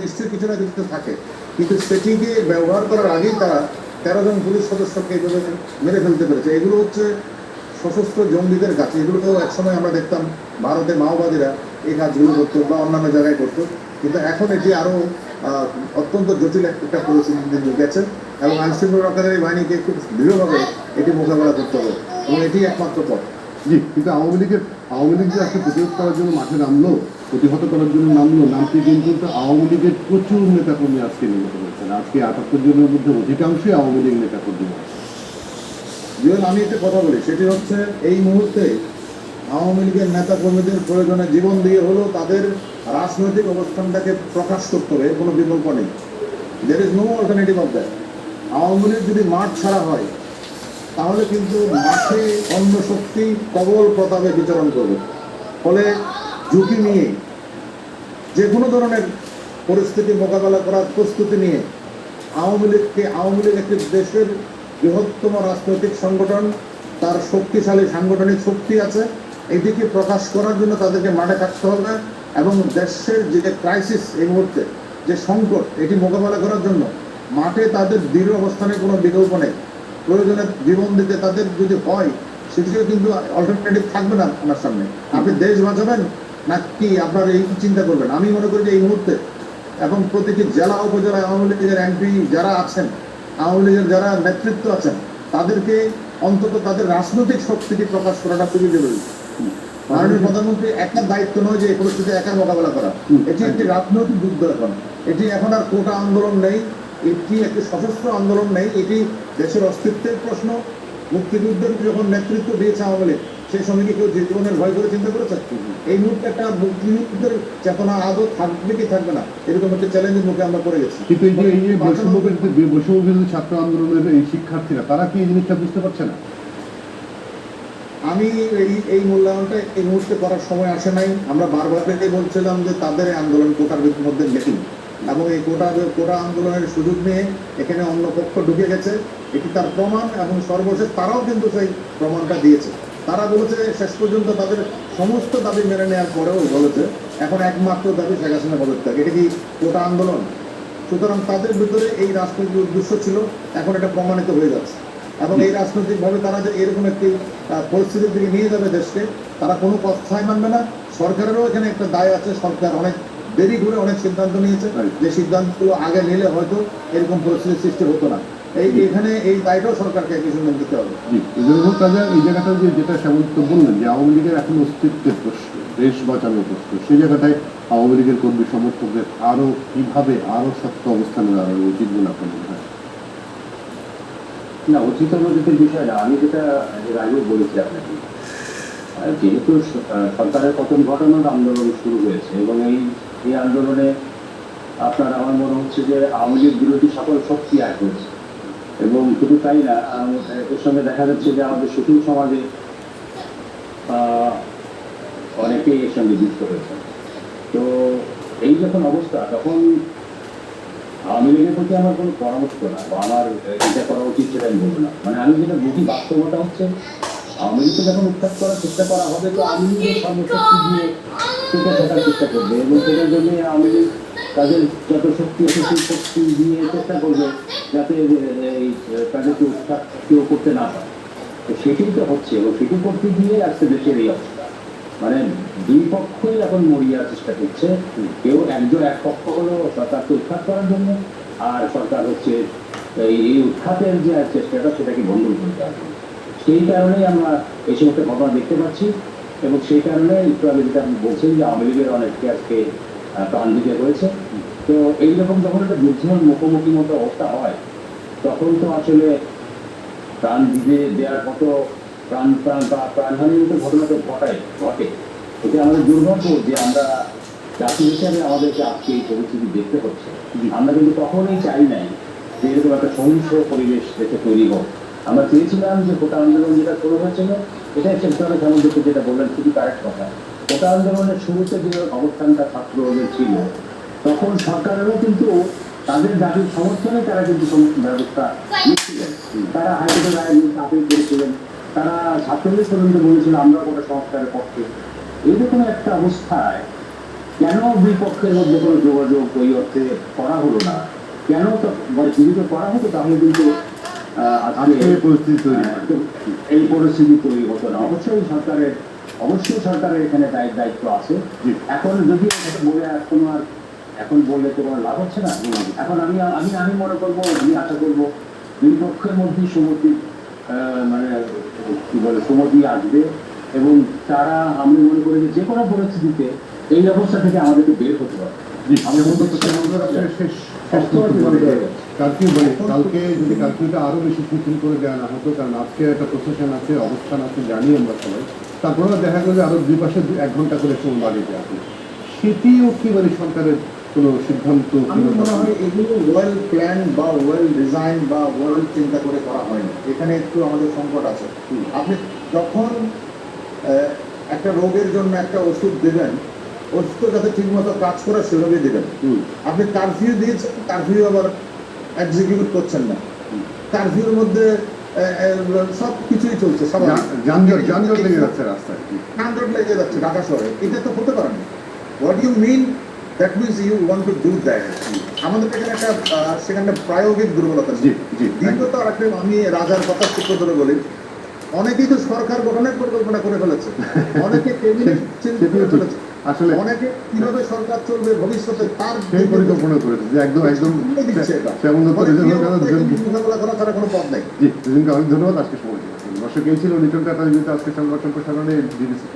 নিশ্চয়ই কিছু না কিছু থাকে, কিন্তু সেটিকে ব্যবহার করার আগেই তারা 13 জন পুলিশ সদস্যকে এইভাবে মেরে ফেলতে পেরেছে। এগুলো হচ্ছে সশস্ত্র জঙ্গিদের কাজ। এগুলো তো একসময় আমরা দেখতাম ভারতে মাওবাদীরা এই কাজগুলো করতো বা অন্যান্য জায়গায় করতো, কিন্তু এখন এটি আরো অত্যন্ত জটিল একটা পরিস্থিতি গেছে এবং আইনশৃঙ্খলা রক্ষাকারী বাহিনীকে খুব দৃঢ়ভাবে এটি মোকাবেলা করতে হবে এবং এটি একমাত্র পথ। জি, কিন্তু আওয়ামী লীগ যে আজকে প্রতিরোধ করার জন্য মাঠে নামলো, প্রতিহত করার জন্য নামতে কিন্তু আওয়ামী লীগের প্রচুর নেতাকর্মী আজকে নিহত হয়েছেন। আজকে 78 জনের মধ্যে অধিকাংশই আওয়ামী লীগ নেতাকর্মী। আমি একটা কথা বলি, সেটি হচ্ছে এই মুহূর্তে আওয়ামী লীগের নেতা কর্মীদের প্রয়োজনে জীবন দিয়ে হলেও তাদের রাজনৈতিক অবস্থানটাকে প্রকাশ করতে হবে, কোনো বিকল্প নেই। There is no alternative of that. Awami League যদি মাঠ ছাড়া হয় তাহলে কিন্তু মাঠে অন্য শক্তি প্রবল প্রতাপে বিচরণ করবে। ফলে ঝুঁকি নিয়ে যে কোনো ধরনের পরিস্থিতি মোকাবেলা করার প্রস্তুতি নিয়ে আওয়ামী লীগ একটি দেশের বৃহত্তম রাজনৈতিক সংগঠন, তার শক্তিশালী সাংগঠনিক শক্তি আছে। এটিকে প্রকাশ করার জন্য তাদেরকে মাঠে থাকতে হবে এবং দেশের যে ক্রাইসিস এই মুহূর্তে যে সংকট, এটি মোকাবেলা করার জন্য মাঠে তাদের দৃঢ় অবস্থানের কোনো বিকল্প নেই। প্রয়োজনে জীবন দিতে তাদের যদি হয়, সেটিও কিন্তু অল্টারনেটিভ থাকবে না আপনার সামনে। আপনি দেশ বাঁচাবেন নাকি আপনার এই চিন্তা করবেন? আমি মনে করি যে এই মুহূর্তে এবং প্রতিটি জেলা উপজেলায় আওয়ামী লীগের এমপি যারা আছেন, আওয়ামী লীগের যারা নেতৃত্ব আছেন, তাদেরকে অন্তত তাদের রাজনৈতিক শক্তিটি প্রকাশ করাটা খুবই জরুরি। মাননীয় প্রধানমন্ত্রী একার দায়িত্ব নয় যে এই পরিস্থিতি একা মোকাবেলা করা। এটি একটি রাজনৈতিক যুদ্ধ। এটি এখন আর কোটা আন্দোলন নেই, এটি একটি সশস্ত্র আন্দোলন নেই, এটি দেশের অস্তিত্বের প্রশ্ন। মুক্তিযুদ্ধের যখন নেতৃত্ব দিয়েছে আওয়ামী লীগ, সেই সময় কি কেউ জীবনের ভয় করে চিন্তা করেছে? এই মুহূর্তে একটা মুক্তিযুদ্ধের চেতনা আদৌ থাকবে কি থাকবে না, এরকম একটা চ্যালেঞ্জের মুখে আমরা পড়ে গেছি। কিন্তু এই যে বৈষম্য ছাত্র আন্দোলনের এই শিক্ষার্থীরা, তারা কি এই জিনিসটা বুঝতে পারছে না? আমি এই মূল্যায়নটা এই মুহূর্তে করার সময় আসে নাই। আমরা বারবার বলছিলাম যে তাদের আন্দোলন কোটার মধ্যে নেই এবং এই কোটা আন্দোলনের সুযোগ নিয়ে এখানে অন্য পক্ষ ঢুকে গেছে, এটি তার প্রমাণ। এবং সর্বশেষ তারাও কিন্তু সেই প্রমাণটা দিয়েছে। তারা বলেছে শেষ পর্যন্ত তাদের সমস্ত দাবি মেনে নেওয়ার পরেও বলেছে এখন একমাত্র দাবি শেখ হাসিনা পদত্যাগ। এটা কি কোটা আন্দোলন? সুতরাং তাদের ভিতরে এই রাজনৈতিক উদ্দেশ্য ছিল, এখন এটা প্রমাণিত হয়ে যাচ্ছে। এবং এই রাজনৈতিকভাবে তারা যে এরকম একটি পরিস্থিতির দিকে নিয়ে যাবে দেশকে, তারা কোনো কথাই মানবে না। সরকারেরও এখানে একটা দায় আছে। সরকার অনেক দেরি করে অনেক সিদ্ধান্ত নিয়েছে, যে সিদ্ধান্তগুলো আগে নিলে হয়তো এরকম পরিস্থিতির সৃষ্টি হতো না। এখানে এই দায়টাও সরকারকে কিছু মেনে দিতে হবে। এই জায়গাটা যেটা শ্যামন্ত বললেন যে আওয়ামী লীগের এখন অস্তিত্বের প্রশ্ন, দেশ বাঁচানোর প্রশ্ন, সেই জায়গাটায় আওয়ামী লীগের কর্মী সমর্থকদের আরো কিভাবে আরো শক্ত অবস্থানে দাঁড়ানো উচিত বলে আপনার মনে হয়? না, উচিত অনুচিতের বিষয় না। আমি যেটা এর আগেও বলেছি আপনাকে, যেহেতু সরকারের পতন ঘটানোর আন্দোলন শুরু হয়েছে এবং এই আন্দোলনে আপনার আমার মনে হচ্ছে যে আওয়ামী লীগ বিরোধী সকল শক্তি এক হয়েছে। এবং শুধু তাই না, এর সঙ্গে দেখা যাচ্ছে যে আমাদের সুশীল সমাজে অনেকেই এর সঙ্গে যুক্ত হয়েছে। তো এই যখন অবস্থা, তখন আওয়ামী লীগের প্রতি আমার কোনো পরামর্শ না বা আমার এটা করা উচিত সেটা আমি বলবো না। মানে আমি যেটা বুঝি, বাস্তবতা হচ্ছে আওয়ামী লীগকে যখন উৎখাত করার চেষ্টা করা হবে, তো আওয়ামী লীগের সর্বশক্তি দিয়ে টিকে থাকার চেষ্টা করবে এবং সেটার জন্য আওয়ামী লীগ তাদের যত শক্তি আছে সেই শক্তি দিয়ে চেষ্টা করবে যাতে তাদেরকে উৎখাত কেউ করতে না পারে। তো সেটাই তো হচ্ছে এবং সেটি করতে গিয়ে আজকে দেশের এই অবস্থা। মানে দুই পক্ষই এখন মরিয়ার চেষ্টা করছে। কেউ এক পক্ষ হলো সরকারকে উৎখাত করার জন্য, আর সরকার হচ্ছে এই উৎখাতের যে চেষ্টাটা সেটাকে বন্ধ করতে হবে। সেই কারণেই আমরা এই সমস্ত ঘটনা দেখতে পাচ্ছি এবং সেই কারণে একটু আগে যেটা আপনি বলছেন যে আওয়ামী লীগের অনেককে আজকে প্রাণ দিতে হয়েছে। তো এইরকম যখন একটা যুদ্ধের মুখোমুখি মতো অবস্থা হয়, তখন তো আসলে প্রাণ দিতে দেওয়ার মতো প্রাণহানির মতো ঘটনা তো ঘটে। এটা আমাদের দুর্ভাগ্য যে আমরা জাতি হিসাবে আমাদেরকে আজকে এই পরিস্থিতি দেখতে হচ্ছে। আমরা কিন্তু কখনোই চাই নাই যে এরকম একটা সহিংস পরিবেশ দেশে তৈরি হোক। আমরা চেয়েছিলাম যে কোটা আন্দোলন যেটা শুরু হয়েছিল, এটাই সেক্টরে যেমন যেটা বললেন খুবই কারেক্ট কথা। কোটা আন্দোলনের শুরুতে যে অবস্থানটা ছাত্রদের ছিল, তখন সরকারেরও কিন্তু তাদের দাবির সমর্থনে তারা কিন্তু সমস্ত ব্যবস্থা নিচ্ছিলেন। তারা হাইকোর্টের রায় আপিল করেছিলেন, তারা ছাত্রদের পর্যন্ত বলেছিল আমরা কোটা সংস্কারের পক্ষে। এইরকম একটা অবস্থায় কেন দুই পক্ষের মধ্যে কোনো যোগাযোগ ওই অর্থে করা হলো না? কেন তো মানে যদি তো করা হতো তাহলে কিন্তু আজকে এই পরিস্থিতি তৈরি হয়। এই পরিস্থিতি তৈরি হতো না। অবশ্যই সরকারের এখানে দায়িত্ব আছে। জি। এখন যদি এটা বলে এখন বললে তো কোনো লাভ হচ্ছে না। এখন আমি মনে করবো, আমি আশা করবো দুই পক্ষের মধ্যে মানে কি বলে সুমতি আসবে এবং তারা, আমি মনে করি যে কোনো পরিস্থিতিতে এই অবস্থা থেকে আমাদেরকে বের হতে হবে। জি, কালকে কালকে যদি কালকেটা আরো বেশি শিথিল করে দেওয়া না হতো, কারণ আজকে একটা প্রসেশন আছে, অবস্থান আছে, জানি আমরা সবাই, তারপরে দেখা গেল যে আরো দুই পাশে 1 ঘন্টা করে সময় বাড়িয়ে দেওয়া হবে, সেটিও কি মানে সরকারের কোনো সিদ্ধান্ত? আমি মনে হয় এগুলো ওয়েল প্ল্যান বা ওয়েল ডিজাইন বা ওয়েল চিন্তা করে করা হয়নি। এখানে একটু আমাদের সংকট আছে। আপনি যখন একটা রোগের জন্য একটা ওষুধ দেবেন, ওষুধ যাতে ঠিকমতো কাজ করে সেভাবে দেবেন। আপনি কারফিউ দিয়েছেন, কারফিউ আবার এক্সিকিউট করছেন না। কারফিউর মধ্যে সব কিছুই চলছে, যানজট লেগে যাচ্ছে রাস্তায়। যানজট লেগে যাচ্ছে ঢাকা শহরে। এটা তো হতে পারে না। What you mean, that means you want to do that. আমাদের এখানে একটা সেখানে প্রায়োগিক দুর্বলতা। জি জি, দ্বিতীয়ত আরেকটা, আমি রাজার কথা সূত্র ধরে বলি, অনেকেই তো সরকার গঠনের পরিকল্পনা করে ফেলেছে, অনেকে ক্যাবিনেট চেঞ্জ করে ফেলেছে, আসলে অনেকে কিভাবে সরকার চলবে ভবিষ্যতে তার সেই পরিকল্পনা করেছে যে একদম দিচ্ছে এটা। তেমন মোকাবেলা করা ছাড়া কোনো পথ নেই। জি, দুজনকে অনেক ধন্যবাদ। আজকে সময় দিয়েছেন। দর্শক এই ছিল লিটন টাটা আজকে সংবাদ সম্প্রসারণে ডিবিসি।